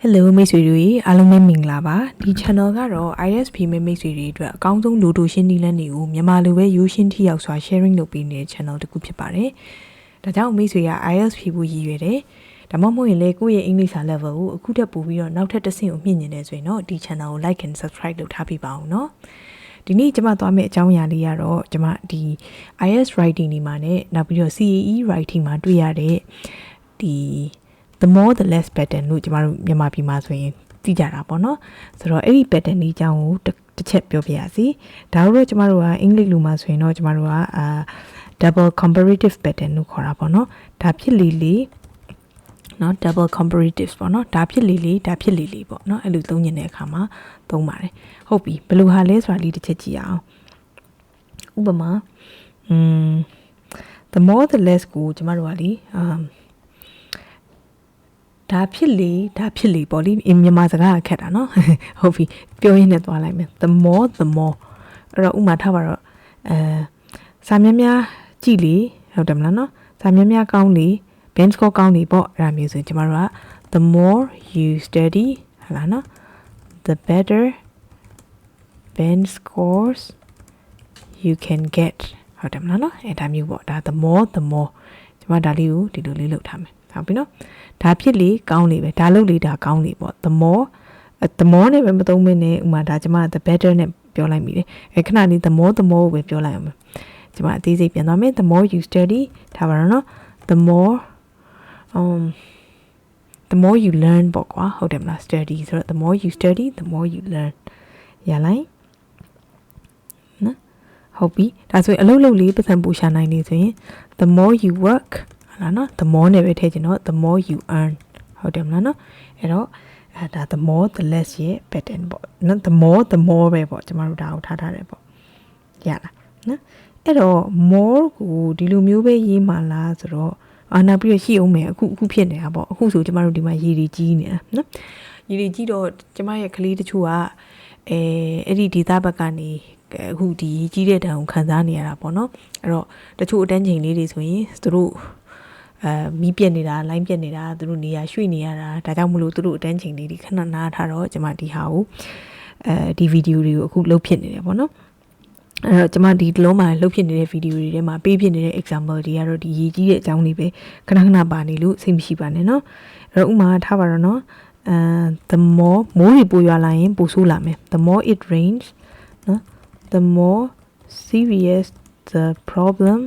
Hello မိတ်ဆွေတွေအားလုံးပဲမင်္ဂလာပါဒီ channel ကတော့ ISP မိတ်ဆွေတွေအတွက်အကောင်းဆုံးလူတို့ရှင်းနည်းလမ်းတွေကိုမြန်မာလိုပဲရိုးရှင်းထိရောက်စွာ sharing လုပ်ပေးနေတဲ့ channel တစ်ခုဖြစ်ပါတယ်ဒါကြောင့်မိတ်ဆွေက ISP ကိုရည်ရွယ်တယ်ဒါမှမဟုတ်ရင်လည်းကိုယ့်ရဲ့ English level ကိုအခုထပ်ပို့ပြီးတော့နောက်ထပ်တစ်ဆင့်ကိုမြင့်နေတယ်ဆိုရင်တော့ဒီ channel ကို like and subscribe လုပ်ထားပေးပါအောင်เนาะဒီနေ့ကျွန်မသွားမယ့်အကြောင်းအရာလေးကတော့ကျွန်မဒီ IELTS writing ဒီမှာနဲ့နောက်ပြီးတော့ CAE writing မှာတွေ့ရတဲ့ဒီ the more the less pattern လို့ကျွန်တော်တို့မြန်မာပြည်မှာဆိုရင်သိကြတာပေါ့နော်ဆိုတော့အဲ့ဒီ pattern လေးအကြောင်းကိုတစ်ချက်ပြောပြရစီဒါတော့ကျွန်တော်တို့ကအင်္ဂလိပ်လိုမှာဆိုရင်တော့ကျွန်တော်တို့ကdouble comparative pattern လို့ခေါ်တာပေါ့နော်ဒါဖြစ်လေလေနော် double comparative ပေါ့နော်ဒါဖြစ်လေလေဒါဖြစ်လေလေပေါ့နော်အဲ့လိုသုံးညင်တဲ့အခါမှာသုံးပါတယ်ဟုတ်ပြီဘယ်လိုဟာလဲဆိုတာလေးတစ်ချက်ကြည့်အောင်ဥပမာthe more the less ကိုကျွန်တော်တို့ကလေဒါဖြစ်လေပေါ့လေမြန်မာစကားခက်တာเนาะဟုတ်ပြီပြောရင်းနဲ့သွားလိုက်မယ် the moreအဲ့တော့ဥမာထားပါတော့စာများများကြည့်လေဟုတ်တယ်မလားเนาะစာများများကောင်းလေ bench score ကောင်းလေပေါ့အဲ့ဒါမျိုးဆိုရင်ကျမတို့က the more you study ဟုတ်လားเนาะ the better bench scores you can get ဟုတ်တယ်မလားเนาะအဲ့ဒါမျိုးပေါ့ဒါ the more ကျမဒါလေးကိုဒီလိုလေးလုပ်ထားမယ်ဟုတ်ပြီเนาะဒါဖြစ်လေကောင်းလေပဲဒါလုပ်လေဒါကောင်းလေပေါ့ the more နဲ့ပဲမသုံးမင်းနဲ့ဥမာဒါကျမ the better နဲ့ပြောလိုက်ပြီလေခဏလေး the more ကိုပဲပြောလိုက်အောင်ကျမအသေးစိတ်ပြန်သွားမယ် the more you study ထားပါတော့เนาะ the more you learn ပေါ့ကွာဟုတ်တယ်မလား study ဆိုတော့ the more you study the more you learn ရလိုက်နော်ဟုတ်ပြီဒါဆိုရင်အလုပ်လုပ်လေးပတ်စံပူရှာနိုင်နေဆိုရင် the more you workလားနော် the more နဲ့ပဲထည့်ချင်တော့ the more you earn ဟုတ်တယ်မလားနော်အဲ့တော့ဒါ the more the less ရဲ့ pattern ပေါ့နော် the more ပဲပေါ့ကျမတို့ဒါကိုထားတယ်ပေါ့ရလားနော်အဲ့တော့ more ကိုဒီလိုမျိုးပဲရေးမှလားဆိုတော့နောက်ပြီးတော့ရှိအောင်မယ်အခုဖြစ်နေတာပေါ့အခုဆိုကျမတို့ဒီမှာရေတွေကြီးနေတာနော်ရေတွေကြီးတော့ကျမရဲ့ကလေးတချို့ကအဲ့ဒီဒေသဘက်ကနေအခုဒီကြီးတဲ့တံကိုခံစားနေရတာပေါ့နော်အဲ့တော့တချို့အတန်းချိန်လေးတွေဆိုရင်သူတို့မီးပြက်နေတာလိုင်းပြက်နေတာသူတို့နေရာရွှေ့နေရတာဒါကြောင့်မလို့သူတို့အတန်းချိန်လေးတွေခဏနားထားတော့ကျွန်မဒီဟာကိုဒီဗီဒီယိုတွေကိုအခုလုပ်ဖြစ်နေတယ်ပေါ့နော်အဲ့တော့ကျွန်မဒီလုံးမှာလုပ်ဖြစ်နေတဲ့ဗီဒီယိုတွေထဲမှာပေးဖြစ်နေတဲ့ example တွေကတော့ဒီရေးကြီးတဲ့အကြောင်းလေးပဲခဏပါနေလို့စိတ်မရှိပါနဲ့เนาะအဲ့တော့ဥမာထားပါတော့เนาะthe more မိုးတွေပိုရွာလာရင်ပိုဆိုးလာမယ် the more it rains เนาะthe more serious the problem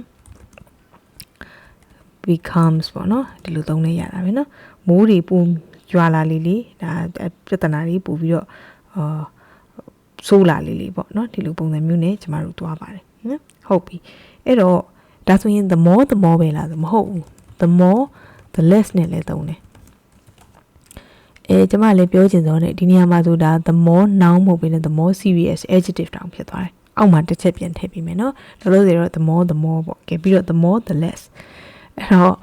becomes ပေါ့နော်ဒီလိုသုံးလိုက်ရတာပဲเนาะမိုးတွေပူရွာလာလေဒါပြဿနာတွေပို့ပြီးတော့ဆိုးလာလေပေါ့เนาะဒီလိုပုံစံမျိုးနဲ့ကျမတို့သွားပါတယ်နော်ဟုတ်ပြီအဲ့တော့ဒါဆိုရင် the more ပဲလားဆိုမဟုတ်ဘူး the more the less နဲ့လည်းသုံးတယ်ကျမလည်းပြောချင်စောနဲ့ဒီနေရာမှာဆိုတာ the more noun မဟုတ်ဘဲနဲ့ the more serious adjective တောင်ဖြစ်သွားတယ်အောက်မှာတစ်ချက်ပြန်ထည့်ပေးမယ်เนาะဒါလို့ဆိုတော့ the more ပေါ့ကဲပြီးတော့ the more the lessအဲ့တော့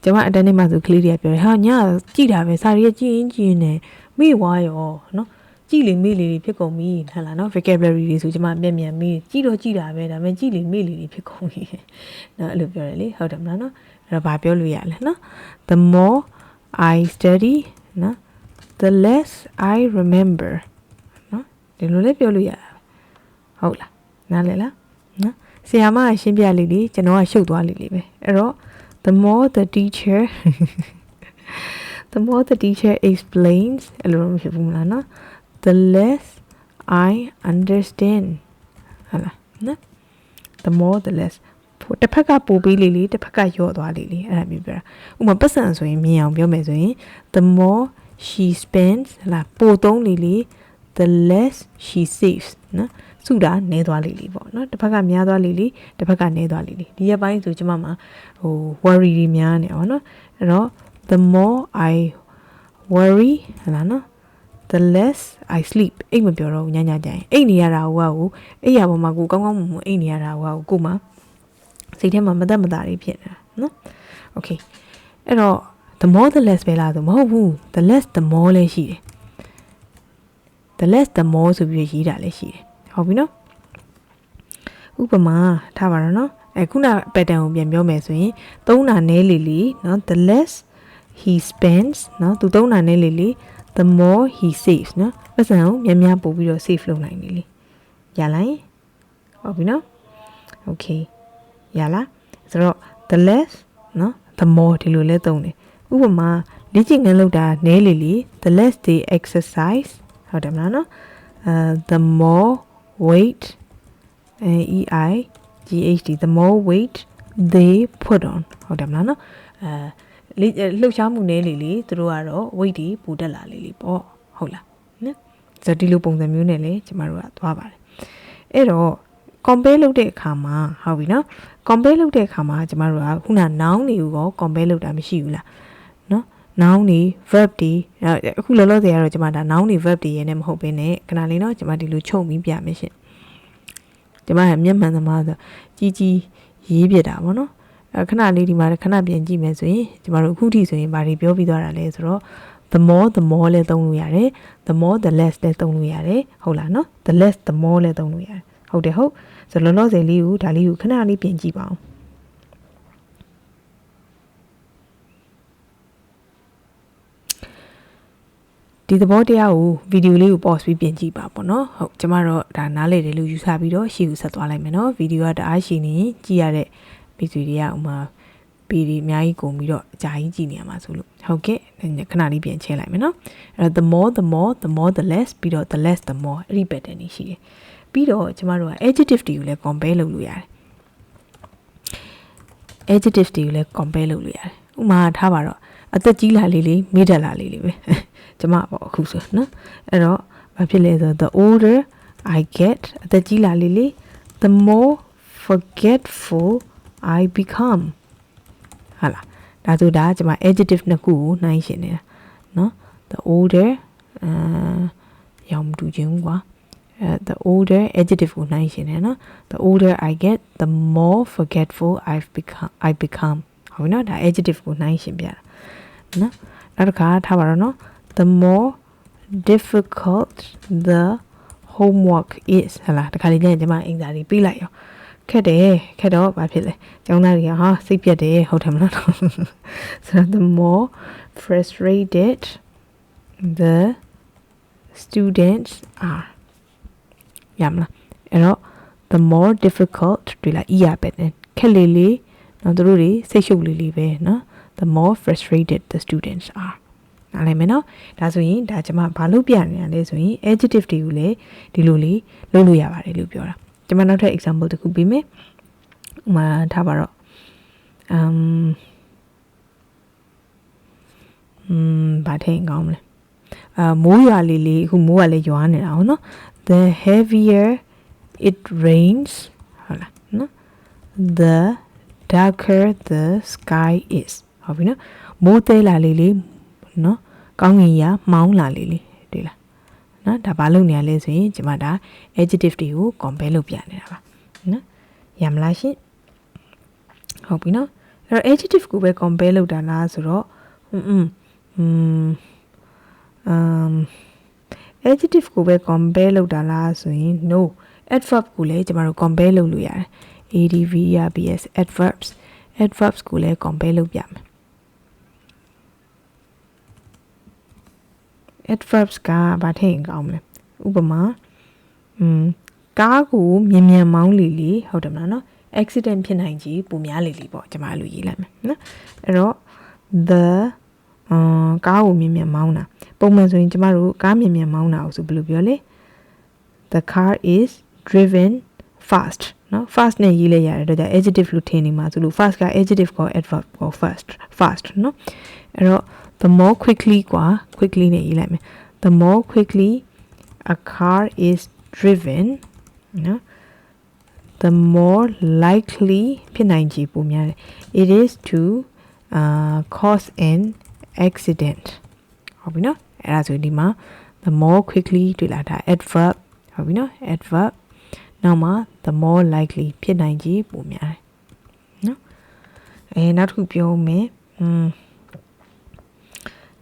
ကျွန်မအတန်းထဲမှာဆိုကလေးတွေကပြောတယ်ဟာညကြည့်တာပဲစာရီကြည့်ရင်နဲ့မိဝါရောနော်ကြည့်လေမေ့လေဖြစ်ကုန်ပြီဟဲ့လားနော် vocabulary တွေဆိုကျွန်မမြန်မေးကြည့်တာပဲဒါပေမဲ့ကြည့်လေမေ့လေဖြစ်ကုန်ပြီနော်အဲ့လိုပြောတယ်လေဟုတ်တယ်မလားနော်အဲ့တော့ဘာပြောလို့ရလဲနော် the more I study နော် the less I remember နော်ဒီလိုလေးပြောလို့ရတာဟုတ်လားနားလည်လားနော်ဆရာမရှင်းပြလေကျွန်တော်ကရှုပ်သွားလေပဲအဲ့တော့the more the teacher explains အဲ့လိုမျိုးဖြစ်ဘူးမလားနော် the less I understand ဟာလားနော် the more the less တစ်ဖက်ကပိုပြီးလေတစ်ဖက်ကရော့သွားလေအဲ့ဒါမျိုးပြောတာဥပမာပတ်စံဆိုရင်မြင်အောင်ပြောမယ်ဆိုရင် the more she spends လားပိုသုံးလေ the less she saves နော်စုတာနည်းသွားလေပေါ့နော်တစ်ဖက်ကများသွားလေတစ်ဖက်ကနည်းသွားလေဒီရပိုင်းဆိုကျမမှာworry တွေများနေအောင်နော်အဲ့တော့ the more I worry ဟလားနော် the less I sleep အိတ်မပြောတော့ညညကြရင်အိတ်နေရတာကိုအိတ်ရပေါ်မှာကိုကောင်းကောင်းမွန်မွန်အိတ်နေရတာကိုမှစိတ်ထဲမှာမသက်မသာတွေဖြစ်နေတာနော် okay အဲ့တော့ the more the less ပဲလားဆိုမဟုတ်ဘူး the less the more လည်းရှိတယ် the less the more ဆိုပြီးရေးတာလည်းရှိတယ်ဟုတ်ပြီနော်ဥပမာထားပါတော့နော်ခုန pattern ကိုပြန်ပြောမယ်ဆိုရင်သုံးတာနည်းလေနော် the less he spends နော်သူသုံးတာနည်းလေ the more he saves နော်ပတ်စံကိုများများပို့ပြီးတော့ save လုပ်နိုင်တယ်လေရလားဟုတ်ပြီနော် okay ရလားဆိုတော့ the less နော် the more ဒီလိုလဲသုံးတယ်ဥပမာလေ့ကျင့်ခန်းလုပ်တာနည်းလေလေ the less they exercise ဟုတ်တယ်မလားနော်the more weight EIGHT the more weight they put on ဟုတ်တယ်မလားနော်လှုပ်ရှားမှုနည်းလေလေသူတို့ကတော့ weight တွေပိုတက်လာလေလေပေါ့ဟုတ်လားနော်ဆိုတော့ဒီလိုပုံစံမျိုးနဲ့လေကျမတို့ကသွားပါတယ်အဲ့တော့ compare လုပ်တဲ့အခါမှာဟုတ်ပြီနော် compare လုပ်တဲ့အခါမှာကျမတို့ကခုန noun တွေကိုရော compare လုပ်တာမရှိဘူးလားနော် noun တွေ verb တွေအခုလောလောဆယ်ကတော့ကျမဒါ noun တွေ verb တွေရဲနဲ့မဟုတ်ဘဲနဲ့ခဏလေးနော်ကျမဒီလိုချုပ်ပြီးပြမယ်ရှင်ကျမကမျက်မှန်သမားဆိုကြီးရေးပြတာပေါ့နော်ခဏလေးဒီမှာခဏပြန်ကြည့်မယ်ဆိုရင်ကျမတို့အခုထိဆိုရင်ဘာတွေပြောပြီးသွားတာလဲဆိုတော့ the more လဲသုံးလို့ရတယ် the more the less လဲသုံးလို့ရတယ်ဟုတ်လားနော် the less the more လဲသုံးလို့ရတယ်ဟုတ်တယ်ဟုတ်ဆိုတော့လောလောဆယ်လေးကိုဒါလေးကိုခဏလေးပြင်ကြည့်ပါအောင်ဒီသဘောတရားကိုဗီဒီယိုလေးကို pause ပြီးပြင်ကြည့်ပါပေါ့နော်ဟုတ်ကျမတော့ဒါနားလေတယ်လို့ယူဆပြီးတော့ရှေ့ကိုဆက်သွားလိုက်မယ်နော်ဗီဒီယိုကတအားရှည်နေကြည့်ရတဲ့ဗီဒီယိုတွေကဥမာပီဒီအများကြီးကုန်ပြီးတော့အကြာကြီးကြည့်နေရမှာဆိုလို့ဟုတ်ကဲ့ခဏလေးပြင်ချဲလိုက်မယ်နော်အဲ့တော့ the more the less ပြီးတော့ the less the more အဲ့ဒီ pattern တွေရှိတယ်ပြီးတော့ကျမတို့က adjective တွေကိုလည်း compare လုပ်လို့ရတယ် adjective တွေကိုလည်း compare လုပ်လို့ရတယ်ဥမာထားပါတော့အသက်ကြီးလာလေးမိတက်လာလေးပဲကျမပေါ့အခုဆိုနော်အဲ့တော့ဘာဖြစ်လဲဆိုတော့ the older I get အသက်ကြီးလာလေး the more forgetful I become ဟာလားဒါဆိုဒါကျမ adjective နှစ်ခုကိုနှိုင်းရှင်နေတာနော် the older ရောင်မတူခြင်းကွာthe older adjective ကိုနှိုင်းရှင်တယ်နော် the older I get the more forgetful I become ဟုတ်ပြီနော်ဒါ adjective ကိုနှိုင်းရှင်ပြတာနော်နောက်တစ်ခါထားပါတော့နော် the more difficult the homework is ဟလာတခါလေးကျရင်ကျမအင်္ဂါလေးပြီးလိုက်ရောခက်တော့ဘာဖြစ်လဲကျောင်းသားတွေကဟာစိတ်ပြတ်တယ်ဟုတ်တယ်မလားဆိုတော့ the more frustrated the students are ရမလားအဲ့တော့ the more difficult တွေ့လား ER ပဲခက်လေးနော်သူတို့တွေစိတ်ရှုပ်လေးပဲနော် the more frustrated the students are နားလည်မယ်နော်ဒါဆိုရင်ဒါကျွန်မဘာလို့ပြနေရလဲဆိုရင် adjective တွေကိုလည်းဒီလိုလေးလုပ်လို့ရပါတယ်လို့ပြောတာကျွန်မနောက်ထပ် example တစ်ခုပေးမယ်ဥမာထားပါတော့ဘာထင်ကောင်းမလဲမိုးရွာလေးအခုမိုးကလည်းရွာနေတာဟုတ်နော် the heavier it rains ဟုတ်လားနော် the darker the sky is ဟုတ်ပြီနော်မိုးသေးလာလေးနော်ကောင်းကင်ရမှောင်းလာလေးတွေ့လားနော်ဒါဘာလို့နေရလဲဆိုရင်ကျွန်မဒါ adjective တွေကို compare လုပ်ပြနေတာပါနော်ရမလားရှင်ဟုတ်ပြီနော်အဲ့တော့ adjective ကိုပဲ compare လုပ်တာလားဆိုတော့adjective ကိုပဲ compare လုပ်တာလားဆိုရင် no adverb ကိုလည်းကျွန်တော်တို့ compare လုပ်လို့ရတယ် adverbs adverbs ကိုလည်း compare လုပ်ပြမယ်adverbs ကဘာထင်ကောင်းမလဲဥပမာကားကိုမြန်မောင်းလေဟုတ်တယ်မလားနော် accident ဖြစ်နိုင်ကြီးပုံများလေပေါ့ကျွန်မအဲ့လိုရေးလိုက်မယ်နော်အဲ့တော့ the ကားကိုမြန်မောင်းတာပုံမှန်ဆိုရင်ကျွန်မတို့ကားမြန်မောင်းတာကိုဆိုဘယ်လိုပြောလဲ the car is driven fast နော် fast နဲ့ရေးလိုက်ရတယ်ဒါကြောင့် adjective လို့ထင်နေမှာဆိုလို့ fast က adjective ကို adverb ကို fast နော်အဲ့တော့the more quickly กว่า quickly နဲ့ရေးလိုက်မယ် the more quickly a car is driven နော် the more likely ဖြစ်နိုင်ခြေပိုများတယ် it is to cause an accident ဟုတ်ပြီနော်အဲ့ဒါဆိုဒီမှာ the more quickly တွေ့လာတာ adverb ဟုတ်ပြီနော် adverb နောက်မှာ the more likely ဖြစ်နိုင်ခြေပိုများတယ်နော်နောက်တစ်ခုပြောမယ်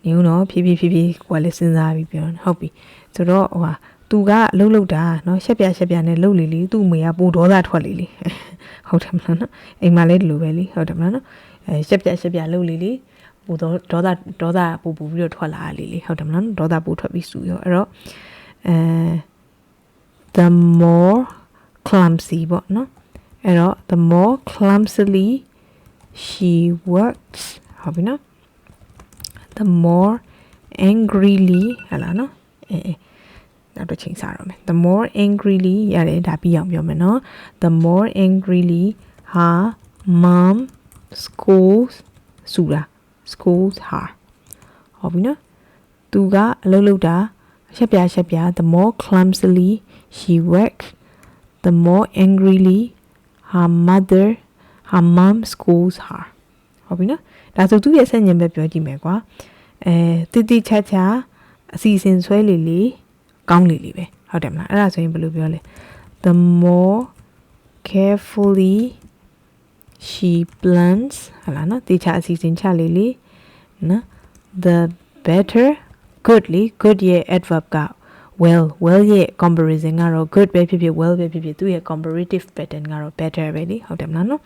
နေဦးနော်ဖြည်းဖြည်းကိုယ်လည်းစဉ်းစားပြီးပြောဟုတ်ပြီဆိုတော့ဟိုဟာသူကအလုပ်လုပ်တာနော်ရှက်ပြနဲ့လုပ်လေသူ့အမေကပိုဒေါသထွက်လေဟုတ်တယ်မလားနော်အိမ်မှာလည်းဒီလိုပဲလေဟုတ်တယ်မလားနော်ရှက်ပြလုပ်လေ ပူတော့ဒေါသပူပြီးတော့ထွက်လာလေးဟုတ်တယ်မလားဒေါသပူထွက်ပြီးစူရောအဲ့တော့the more clumsy ပေါ့နော်အဲ့တော့ the more clumsily she works ဟုတ်ပြီနော် the more angrily ဟလာနော်နောက်တော့ချိန်စားရမယ် the more angrily ရတယ်ဒါပြီးအောင်ပြောမယ်နော် the more angrily her mom scolds her ဟုတ်ပြီနော်သူကအလုပ်လုပ်တာရှက်ပြ the more clumsily she works the more angrily her mom scolds her ဟုတ်ပြီနော်ဒါဆိုသူရဲ့ဆက်ညင်ပဲပြောကြည့်မယ်ကွာတိချာအစီအစဉ်ဆွဲလေကောင်းလေပဲဟုတ်တယ်မလားအဲ့ဒါဆိုရင်ဘယ်လိုပြောလဲ the more carefully she plans ဟလာနော်တိချာအစီအစဉ်ချလေနော် the better goodရဲ့ adverb ကwell ရဲ့ comparison ကတော့ good ပဲဖြစ်ဖြစ် well ပဲဖြစ်ဖြစ်သူရဲ့ comparative pattern ကတော့ better ပဲလေဟုတ်တယ်မလားနော်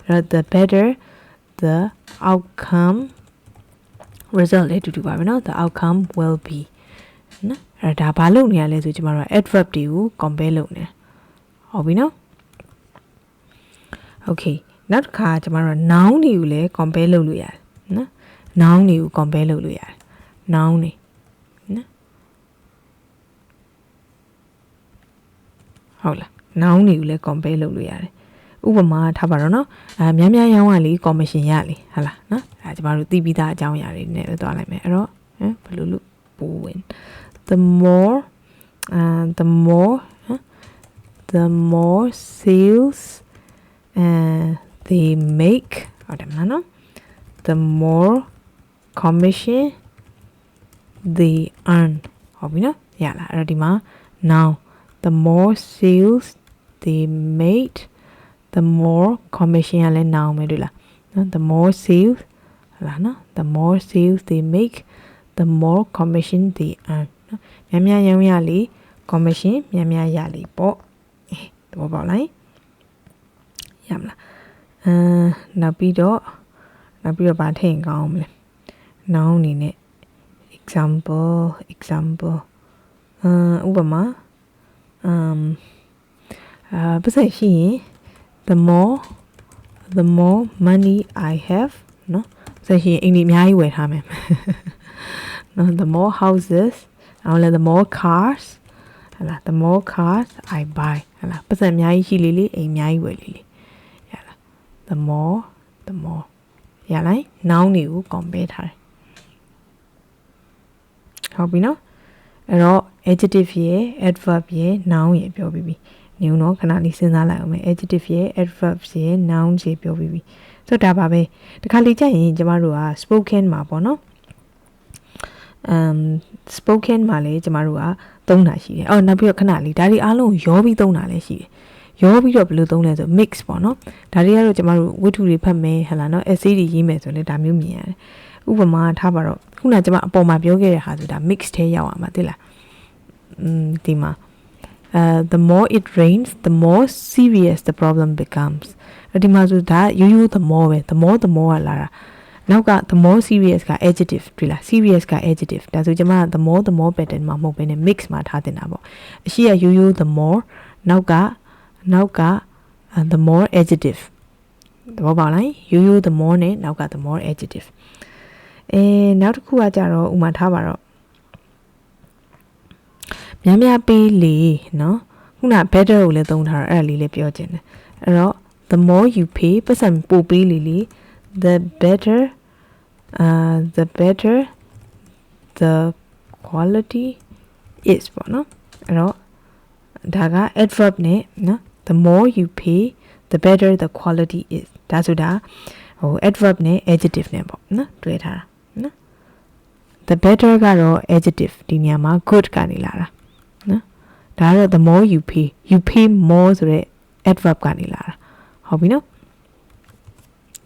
အဲ့တော့ the better the outcome result လေးတူပါပဲเนาะ the outcome will be နော်အဲ့ဒါဘာလုပ်နေရလဲဆိုကျမတို့ adverb တွေကို compare လုပ်နေဟုတ်ပြီเนาะ okay နောက်တစ်ခါကျမတို့ noun တွေကိုလည်း compare လုပ်လို့ရတယ်နော် noun တွေကို compare လုပ်လို့ရတယ် noun တွေနော်ဟုတ်လား noun တွေကိုလည်း compare လုပ်လို့ရတယ်ဥပမာထားပါတော့เนาะများရောင်းရလေ commission ရလေဟုတ်လားเนาะကျမတို့သိပြီးသားအကြောင်းအရာတွေနဲ့သွားလိုက်မယ်အဲ့တော့ဘယ်လိုလုပ်ပိုးဝင် the more sales they make ဟုတ်တယ်မလားเนาะ the more commission they earn ဟုတ်ပြီเนาะရလားအဲ့တော့ဒီမှာ now the more sales they made the more commission ရလဲ now မယ်တွေ့လားနော် the more sales လားနော် the more sales they make the more commission they earn နော်များရောင်းရလေ commission များရလေပေါ့သဘောပေါက်လားရမလားနောက်ပြီးတော့ဗာထည့်ရင်ကောင်းမလဲ now အနေနဲ့ example ဥပမာပတ်သက်ရှိရင်the more money I have နော်ဆိုရင်အင်္ဂလိပ်အများကြီးဝယ်ထားမယ်နော် the more houses အောင်လဲ the more cars ဟလာ the more cars I buy ဟလာပတ်စံအများကြီးရှိလေအိမ်အများကြီးဝယ်လေရလား the more ရလိုက် noun တွေကို compare ထားတယ်ဟုတ်ပြီနော်အဲ့တော့ adjective ရဲ့ adverb ရဲ့ noun ရဲ့ပြောပြီးပြီနေဦးနော်ခဏလေးစဉ်းစားလိုက်အောင်မယ် adjective ရဲ့ adverb ရဲ့ noun ရဲ့ပြောပြီးပြီဆိုတော့ဒါပါပဲတခါလေကြာရင်ကျမတို့က spoken မှာပေါ့နော်spoken မှာလေကျမတို့ကသုံးတာရှိတယ်နောက်ပြီးတော့ခဏလေးဒါတွေအားလုံးရောပြီးသုံးတာလည်းရှိတယ်ရောပြီးတော့ဘယ်လိုသုံးလဲဆို mix ပေါ့နော်ဒါတွေကတော့ကျမတို့ဝတ္ထုတွေဖတ်မယ်ဟလာနော် essay တွေရေးမယ်ဆိုလည်းဒါမျိုးမြင်ရတယ်ဥပမာထားပါတော့ခုနကကျမအပေါ်မှာပြောခဲ့တဲ့ဟာဆိုတာ mix ထဲရောက်အောင်ပါသိလားဒီမှာthe more it rains the more serious the problem becomes ဒီမှာဆိုတာရိုး the more ပဲ the more ကလာတာနောက်က the more serious က adjective တွေ့လား serious က adjective ဒါဆိုကျမ the more pattern မှာမဟုတ်ဘဲနဲ့ mix မှာထားတင်တာပေါ့အရှိရရိုး the more နောက်က the more adjective သဘောပေါက်လားရိုး the more နဲ့နောက်က the more adjective နောက်တစ်ခုကကြတော့ဥမာထားပါတော့များပေးလေနော်ခုန better ကိုလည်းသုံးထားတာအဲ့ဒါလေးလည်းပြောချင်တယ်အဲ့တော့ the more you pay ပတ်စံပို့ပေးလေ the better the quality is ပေါ့နော်အဲ့တော့ဒါက adverb နဲ့နော် the more you pay the better the quality is ဒါဆိုတာadverb နဲ့ adjective နဲ့ပေါ့နော်တွေ့ထားတာနော် the better ကတော့ adjective ဒီနေရာမှာ good ကနေလာတာနော်ဒါကတော့ the more you pay more ဆိုတဲ့ adverb ကနေလာတာဟုတ်ပြီနော်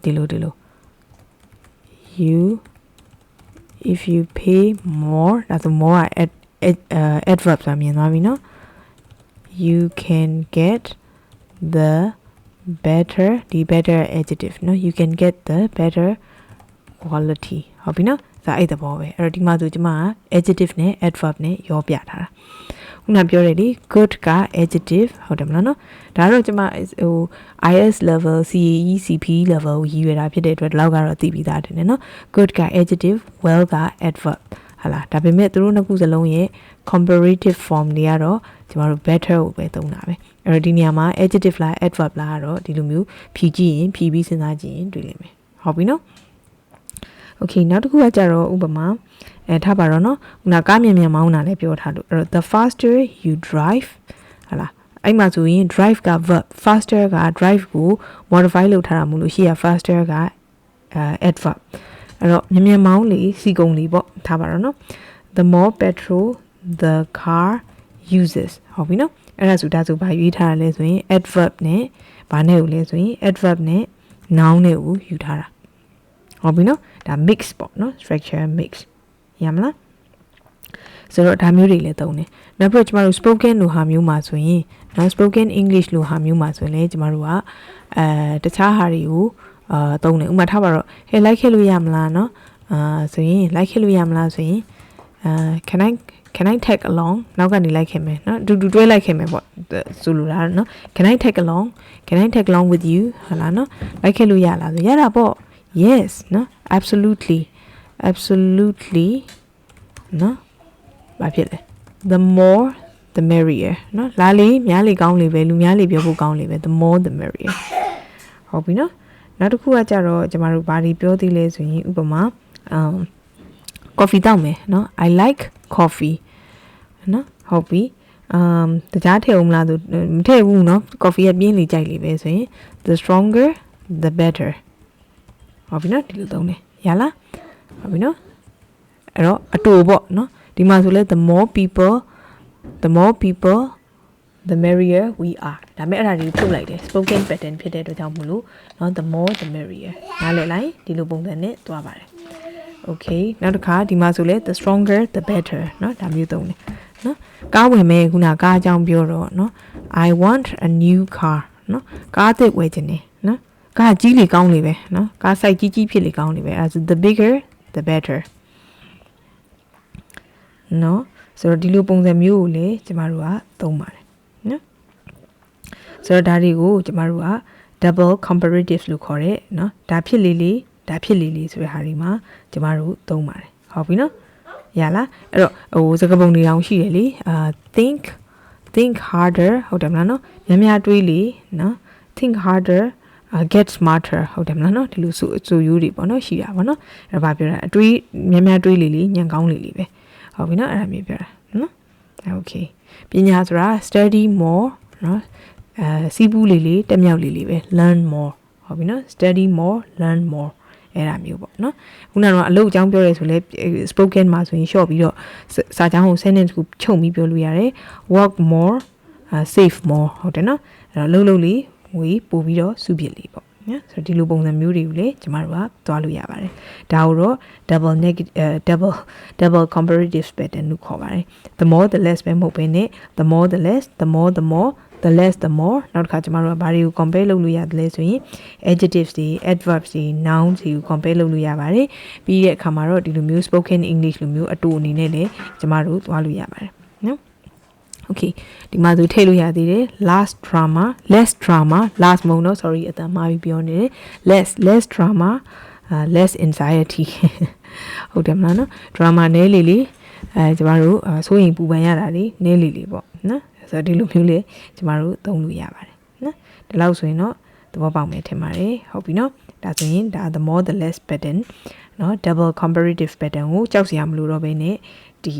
ဒီလိုif you pay more ဒါဆို more adverb ဆိုတာမြင်သွားပြီနော် you can get the better adjective နော် you can get the better quality ဟုတ်ပြီနော်ဒါအဲ့တဘောပဲအဲ့တော့ဒီမှာဆိုကျွန်မ adjective နဲ့ adverb နဲ့ရောပြထားတာခုနပြောရလေ good က adjective ဟုတ်တယ်မလားနော်ဒါတော့ကျွန်မဟို IELTS level CAE CP level ကိုရည်ရွယ်တာဖြစ်တဲ့အတွက်ဒီလောက်ကတော့သိပြီးသားတယ်နော် good က adjective well က adverb ဟာလားဒါပေမဲ့သူတို့နှစ်ခုစလုံးရဲ့ comparative form တွေကတော့ကျွန်တော်တို့ better ကိုပဲသုံးတာပဲအဲ့တော့ဒီနေရာမှာ adjective လား adverb လားကတော့ဒီလိုမျိုးဖြည့်ကြည့်ရင်ဖြည့်ပြီးစဉ်းစားကြည့်ရင်တွေ့လိမ့်မယ်ဟုတ်ပြီနော် okay နောက်တစ်ခုကကြတော့ဥပမာထားပါတော့နော်ခုနကားမြန်မြန်မောင်းတာလည်းပြောထားလို့အဲ့တော့ the faster you drive ဟာလားအဲ့မှာဆိုရင် drive က verb faster က drive ကို modify လုပ်ထားတာမို့လို့ရှိရ faster ကadverb အဲ့တော့မြန်မြန်မောင်းလေစီကုန်လေပေါ့ထားပါတော့နော် the more petrol the car uses ဟုတ်ပြီနော်အဲ့ဒါဆိုဒါဆိုဘာရွေးထားရလဲဆိုရင် adverb နဲ့ဘာနဲ့ကိုလဲဆိုရင် adverb နဲ့ noun နဲ့ကိုယူထားတာဟုတ်ပြီနော်ဒါ mix ပေါ့နော် structure mix ရမလားဆိုတော့ဒါမျိုးတွေလည်းသုံးတယ်နောက်ပြီးတော့ကျမတို့ spoken လိုဟာမျိုးမှာဆိုရင်နော် spoken english လိုဟာမျိုးမှာဆိုရင်လည်းကျမတို့ကတခြားဟာတွေကိုသုံးတယ်ဥပမာထားပါတော့ hey like ခဲ့လို့ရမလားနော်ဆိုရင် like ခဲ့လို့ရမလားဆိုရင် can I tag along နောက်ကနေလိုက်ခဲ့မယ်နော်တူတွဲလိုက်ခဲ့မယ်ပေါ့ဆိုလိုတာနော် can I tag along with you ဟာလားနော်လိုက်ခဲ့လို့ရလားဆိုရတာပေါ့ yes နော် absolutely နော်ဘာဖြစ်လဲ the more the merrier နော်လာလေများလေကောင်းလေပဲလူများလေပြောဖို့ကောင်းလေပဲ the more the merrier ဟုတ်ပြီနော်နောက်တစ်ခုကကြတော့ကျမတို့ဘာတွေပြောသေးလဲဆိုရင်ဥပမာcoffee တောက်မယ်နော် I like coffee နော်ဟုတ်ပြီတကြားထည့်အောင်မလားဆိုမထည့်ဘူးနော် coffee ကပြင်းလေကြိုက်လေပဲဆိုရင် the stronger the better ဟုတ်ပြီနော်ဒီလိုသုံးတယ်ရလားဟုတ်ပြီနော်အဲ့တော့အတူပေါ့နော်ဒီမှာဆိုလဲ the more people the merrier we are ဒါမဲ့အဲ့ဒါကြီးထုတ်လိုက်တယ် spoken pattern ဖြစ်တဲ့အတွက်ကြောင့်မို့လို့နော် the more the merrier နားလည်လိုက်ဒီလိုပုံစံနဲ့တွားပါတယ် okay နောက်တစ်ခါဒီမှာဆိုလဲ the stronger the better နော်ဒါမျိုးသုံးတယ်နော်ကားဝင်မဲ့ခုနကားအကြောင်းပြောတော့နော် I want a new car နော်ကားအသစ်ဝယ်ချင်တယ်နော်ကားကြီးလေကောင်းလေပဲနော်ကားစိုက်ကြီးဖြစ်လေကောင်းလေပဲအဲဆို the bigger the better နော်ဆိုတော့ဒီလိုပုံစံမျိုးကိုလေကျမတို့ကသုံးပါတယ်နော်ဆိုတော့ဒါတွေကိုကျမတို့က double comparative လို့ခေါ်တယ်နော်ဒါဖြစ်လေလေဆိုတဲ့ဟာတွေမှာကျမတို့သုံးပါတယ်ဟုတ်ပြီနော်ရလားအဲ့တော့ဟိုစကားပုံတွေတောင်ရှိတယ်လေthink harder ဟုတ်တယ်မလားနော်များများတွေးလေနော် think harder get smarter ဟုတ်တယ်မလားနော်ဒီလိုဆိုယူတွေပေါ့နော်ရှိတာပေါ့နော်အဲ့ဘာပြောတာအတွေးများများတွေးလေညံကောင်းလေပဲဟုတ်ပြီနော်အဲ့ဒါမျိုးပြောတာနော် okay ပညာဆိုတာ study more နော်စီးပူးလေတက်မြောက်လေပဲ learn more ဟုတ်ပြီနော် study more learn more အဲ့ဒါမျိုးပေါ့နော်ခုနကတော့အလုပ်အကြောင်းပြောရဲဆိုလဲ spoken မှာဆိုရင် short ပြီးတော့စာကြောင်းကို sentence ကိုချုပ်ပြီးပြောလို့ရတယ် work more save more ဟုတ်တယ်နော်အဲ့တော့လုပ်လေးငွေပို့ပြီးတော့စုပြစ်လေးပေါ့နော်ဆိုတော့ဒီလိုပုံစံမျိုးတွေကိုလေကျမတို့ကသွားလို့ရပါတယ်ဒါကိုတော့ double comparative pattern လို့ခေါ်ပါတယ် the more the less ပဲမဟုတ်ဘဲနဲ့ the more the less the more the less the more နောက်တစ်ခါကျမတို့ကဘာတွေကို compare လုပ်လို့ရတယ်လဲဆိုရင် adjectives တွေ adverbs တွေ nouns တွေကို compare လုပ်လို့ရပါတယ်ပြီးတဲ့အခါမှာတော့ဒီလိုမျိုး spoken english လိုမျိုးအတူအနေနဲ့လည်းကျမတို့သွားလို့ရပါတယ်နော် okay ဒီမှာသူထည့်လို့ရသေးတယ် less drama last မဟုတ်တော့ sorry အတန်မှားပြီးပြောနေတယ် less drama less anxiety ဟုတ်တယ်မလားနော် drama နည်းလေကျမတို့စိုးရင်ပူပန်ရတာလေနည်းလေပေါ့နော်ဆိုတော့ဒီလိုမျိုးလေကျမတို့သုံးလို့ရပါတယ်နော်ဒီလောက်ဆိုရင်တော့သဘောပေါက်မယ်ထင်ပါတယ်ဟုတ်ပြီနော်ဒါဆိုရင်ဒါ the more the less pattern နော် double comparative pattern ကိုကြောက်စရာမလိုတော့ဘဲနဲ့ဒီ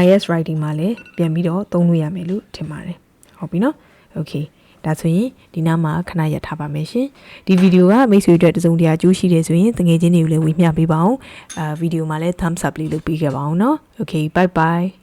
IELTS writing မှာလည်းပြန်ပြီးတော့သုံးလို့ရမယ်လို့ထင်ပါတယ်ဟုတ်ပြီနော် okay ဒါဆိုရင်ဒီနားမှာခဏရပ်ထားပါမယ်ရှင်ဒီဗီဒီယိုကမိတ်ဆွေတို့တစုံတရာကြိုးရှိတယ်ဆိုရင်တငယ်ချင်းတွေကိုလည်းဝေမျှပေးပါအောင်ဗီဒီယိုမှာလည်း thumbs up လေးလုပ်ပေးခဲ့ပါအောင်နော် okay bye bye